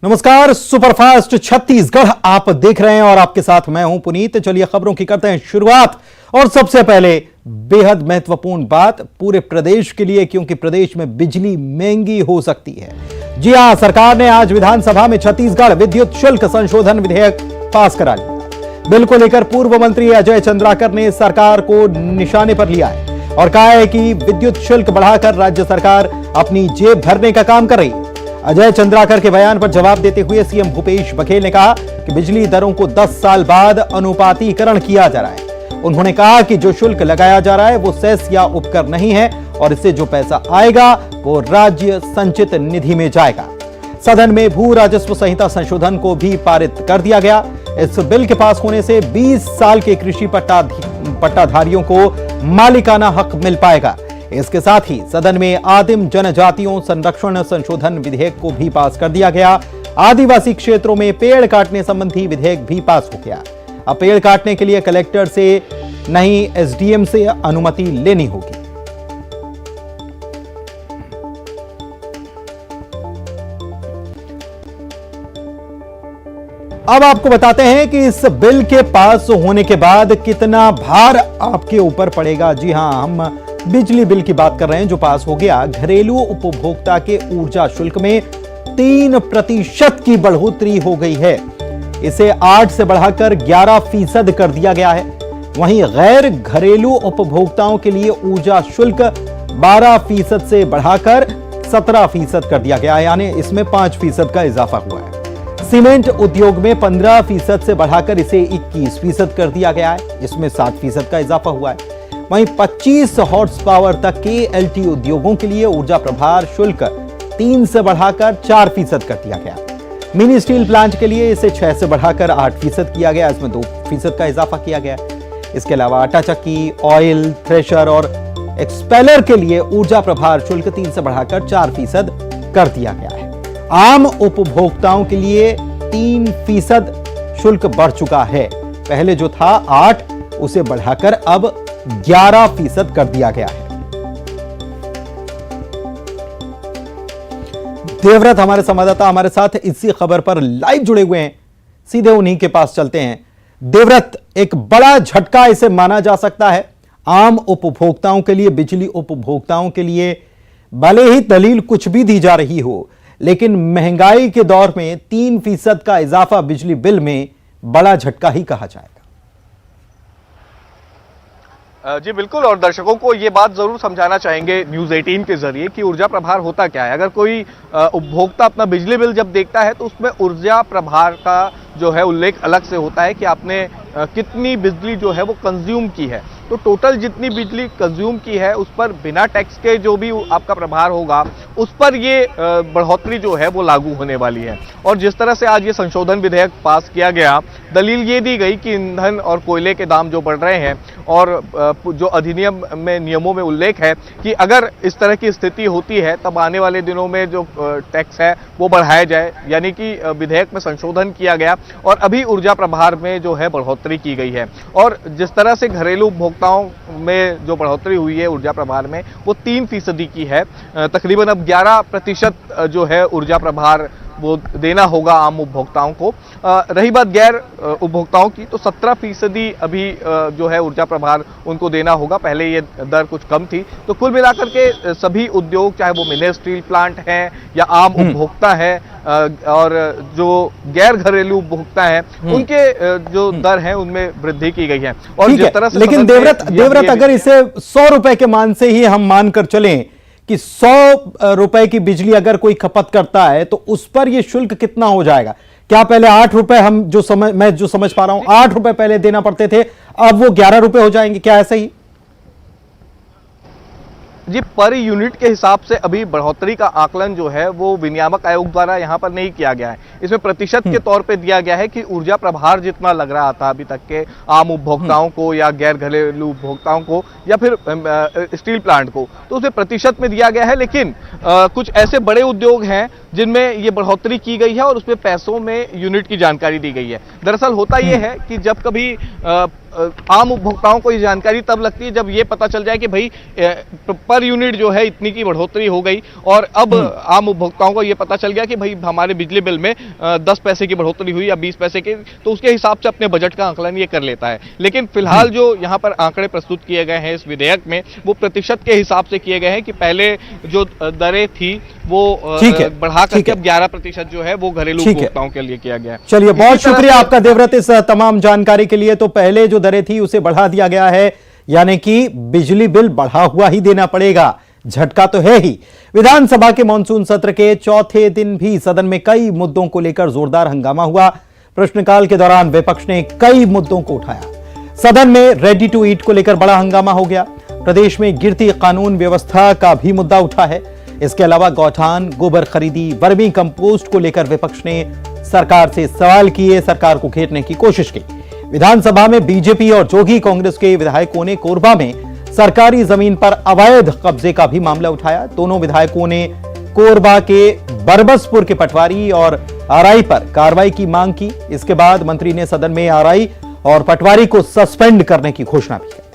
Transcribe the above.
नमस्कार, सुपरफास्ट छत्तीसगढ़ आप देख रहे हैं और आपके साथ मैं हूं पुनीत। चलिए खबरों की करते हैं शुरुआत। और सबसे पहले बेहद महत्वपूर्ण बात पूरे प्रदेश के लिए, क्योंकि प्रदेश में बिजली महंगी हो सकती है। जी हां, सरकार ने आज विधानसभा में छत्तीसगढ़ विद्युत शुल्क संशोधन विधेयक पास करा लिया। बिल को लेकर पूर्व मंत्री अजय चंद्राकर ने सरकार को निशाने पर लिया है और कहा है कि विद्युत शुल्क बढ़ाकर राज्य सरकार अपनी जेब भरने का काम कर रही है। अजय चंद्राकर के बयान पर जवाब देते हुए सीएम भूपेश बघेल ने कहा कि बिजली दरों को 10 साल बाद अनुपातीकरण किया जा रहा है। उन्होंने कहा कि जो शुल्क लगाया जा रहा है वो सेस या उपकर नहीं है और इससे जो पैसा आएगा वो राज्य संचित निधि में जाएगा। सदन में भू राजस्व संहिता संशोधन को भी पारित कर दिया गया। इस बिल के पास होने से 20 साल के कृषि पट्टाधारियों को मालिकाना हक मिल पाएगा। इसके साथ ही सदन में आदिम जनजातियों संरक्षण संशोधन विधेयक को भी पास कर दिया गया। आदिवासी क्षेत्रों में पेड़ काटने संबंधी विधेयक भी पास हो गया। अब पेड़ काटने के लिए कलेक्टर से नहीं एसडीएम से अनुमति लेनी होगी। अब आपको बताते हैं कि इस बिल के पास होने के बाद कितना भार आपके ऊपर पड़ेगा। जी हां, हम बिजली बिल की बात कर रहे हैं जो पास हो गया। घरेलू उपभोक्ता के ऊर्जा शुल्क में 3% की बढ़ोतरी हो गई है। इसे 8 से बढ़ाकर 11% कर दिया गया है। वहीं गैर घरेलू उपभोक्ताओं के लिए ऊर्जा शुल्क 12% से बढ़ाकर 17% कर दिया गया है, यानी इसमें 5% का इजाफा हुआ है। सीमेंट उद्योग में 15% से बढ़ाकर इसे 21% कर दिया गया है, इसमें 7% का इजाफा हुआ है। वहीं 25 हॉर्स पावर तक के एलटी उद्योगों के लिए ऊर्जा प्रभार शुल्क 3 से बढ़ाकर 4% कर दिया गया। मिनी स्टील प्लांट के लिए इसे 6 से बढ़ाकर 8% किया गया, इसमें 2% का इजाफा किया गया। इसके अलावा आटा चक्की, ऑयल, थ्रेशर और एक्सपेलर के लिए ऊर्जा प्रभार शुल्क 3 से बढ़ाकर 4% कर दिया गया है। आम उपभोक्ताओं के लिए 3% शुल्क बढ़ चुका है। पहले जो था 8, उसे बढ़ाकर अब 11% कर दिया गया है। देवव्रत हमारे संवाददाता हमारे साथ इसी खबर पर लाइव जुड़े हुए हैं, सीधे उन्हीं के पास चलते हैं। देवव्रत, एक बड़ा झटका इसे माना जा सकता है आम उपभोक्ताओं के लिए, बिजली उपभोक्ताओं के लिए। भले ही दलील कुछ भी दी जा रही हो, लेकिन महंगाई के दौर में 3% का इजाफा बिजली बिल में बड़ा झटका ही कहा जाएगा। जी बिल्कुल, और दर्शकों को ये बात जरूर समझाना चाहेंगे न्यूज़ 18 के जरिए कि ऊर्जा प्रभार होता क्या है। अगर कोई उपभोक्ता अपना बिजली बिल जब देखता है तो उसमें ऊर्जा प्रभार का जो है उल्लेख अलग से होता है कि आपने कितनी बिजली जो है वो कंज्यूम की है। तो टोटल जितनी बिजली कंज्यूम की है उस पर बिना टैक्स के जो भी आपका प्रभार होगा उस पर ये बढ़ोतरी जो है वो लागू होने वाली है। और जिस तरह से आज ये संशोधन विधेयक पास किया गया, दलील ये दी गई कि ईंधन और कोयले के दाम जो बढ़ रहे हैं और जो अधिनियम में नियमों में उल्लेख है कि अगर इस तरह की स्थिति होती है तब आने वाले दिनों में जो टैक्स है वो बढ़ाया जाए, यानी कि विधेयक में संशोधन किया गया और अभी ऊर्जा प्रभार में जो है बढ़ोतरी की गई है। और जिस तरह से घरेलू उपभोक्ताओं में जो बढ़ोतरी हुई है ऊर्जा प्रभार में वो 3% की है। तकरीबन अब 11% जो है ऊर्जा प्रभार वो देना होगा आम उपभोक्ताओं को। रही बात गैर उपभोक्ताओं की, तो 17% अभी जो है ऊर्जा प्रभार उनको देना होगा। पहले ये दर कुछ कम थी। तो कुल मिलाकर के सभी उद्योग, चाहे वो मिनी स्टील प्लांट हैं या आम उपभोक्ता हैं और जो गैर घरेलू उपभोक्ता हैं, उनके जो दर हैं उनमें वृद्धि की गई है। और जिस तरह से लेकिन देवव्रत अगर इसे 100 रुपए के मान से ही हम मानकर चलें कि 100 रुपए की बिजली अगर कोई खपत करता है तो उस पर यह शुल्क कितना हो जाएगा? क्या पहले 8 रुपए मैं जो समझ पा रहा हूं 8 रुपए पहले देना पड़ते थे, अब वो 11 रुपए हो जाएंगे, क्या ऐसा ही? जी, पर यूनिट के हिसाब से अभी बढ़ोतरी का आकलन जो है वो विनियामक आयोग द्वारा यहाँ पर नहीं किया गया है। इसमें प्रतिशत के तौर पे दिया गया है कि ऊर्जा प्रभार जितना लग रहा था अभी तक के आम उपभोक्ताओं को या गैर घरेलू उपभोक्ताओं को या फिर स्टील प्लांट को, तो उसे प्रतिशत में दिया गया है। लेकिन कुछ ऐसे बड़े उद्योग हैं जिनमें ये बढ़ोतरी की गई है और उसमें पैसों में यूनिट की जानकारी दी गई है। दरअसल होता यह है कि जब कभी आम उपभोक्ताओं को ये जानकारी तब लगती है जब ये पता चल जाए कि भाई पर यूनिट जो है इतनी की बढ़ोतरी हो गई, और अब आम उपभोक्ताओं को ये पता चल गया कि भाई हमारे बिजली बिल में 10 पैसे की बढ़ोतरी हुई या 20 पैसे की, तो उसके हिसाब से अपने बजट का आंकलन ये कर लेता है। लेकिन फिलहाल जो यहाँ पर आंकड़े प्रस्तुत किए गए हैं इस विधेयक में, वो प्रतिशत के हिसाब से किए गए हैं कि पहले जो दरें थी वो बढ़ा करके अब 11% जो है वो घरेलू उपभोक्ताओं के लिए किया गया है। चलिए, बहुत शुक्रिया आपका देवव्रत इस तमाम जानकारी के लिए। तो पहले जो दरें थी उसे बढ़ा दिया गया है, यानी कि बिजली बिल बढ़ा हुआ ही देना पड़ेगा, झटका तो है ही। विधानसभा के मॉनसून सत्र के चौथे दिन भी सदन में कई मुद्दों को लेकर जोरदार हंगामा हुआ। प्रश्नकाल के दौरान विपक्ष ने कई मुद्दों को उठाया। सदन में रेडी टू ईट को लेकर बड़ा हंगामा हो गया। प्रदेश में गिरती कानून व्यवस्था का भी मुद्दा उठा है। इसके अलावा गौठान, गोबर खरीदी, वर्मी कंपोस्ट को लेकर विपक्ष ने सरकार से सवाल किए, सरकार को घेरने की कोशिश की। विधानसभा में बीजेपी और जोगी कांग्रेस के विधायकों ने कोरबा में सरकारी जमीन पर अवैध कब्जे का भी मामला उठाया। दोनों विधायकों ने कोरबा के बरबसपुर के पटवारी और आरआई पर कार्रवाई की मांग की। इसके बाद मंत्री ने सदन में आरआई और पटवारी को सस्पेंड करने की घोषणा भी की।